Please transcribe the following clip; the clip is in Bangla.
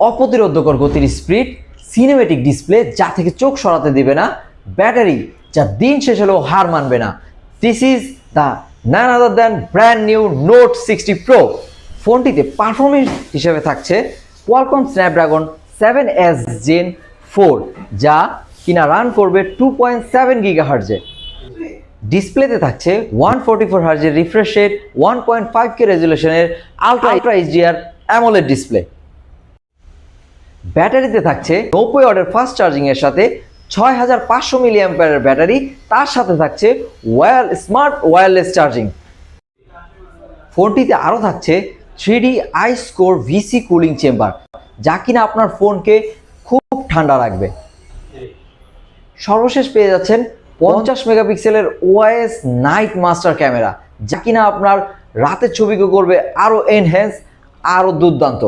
অপ্রতিরোধকর গতির স্পিড, সিনেমেটিক ডিসপ্লে যা থেকে চোখ সরাতে দেবে না, ব্যাটারি যা দিন শেষ হলেও হার মানবে না। This is the none other than brand new Note 60 Pro. ফোনটিতে পারফরমেন্স হিসেবে থাকছে কোয়ালকম স্ন্যাপড্রাগন 7S Gen 4, যা কিনা রান করবে 2.7 গিগাহার্জে। ডিসপ্লেতে থাকছে 144 হার্জের রিফ্রেশ রেট, 1.5K রেজুলেশনের আলট্রা এইচডিআর অ্যামোলেড ডিসপ্লে। ব্যাটারিতে থাকছে 90 ওয়াটের ফাস্ট চার্জিং এর সাথে 6500 মিলিঅ্যাম্পিয়ারের ব্যাটারি, তার সাথে থাকছে স্মার্ট ওয়্যারলেস চার্জিং। ফোনটিতে আরও থাকছে 3D আইস কোর ভিসি কুলিং চেম্বার, যা কিনা আপনার ফোনকে খুব ঠান্ডা রাখবে। সর্বশেষ পেয়ে যাচ্ছেন 50 মেগাপিক্সেলের ওআইএস নাইট মাস্টার ক্যামেরা, যা কিনা আপনার রাতের ছবিকে করবে আরও এনহ্যান্স, আরও দুর্দান্ত।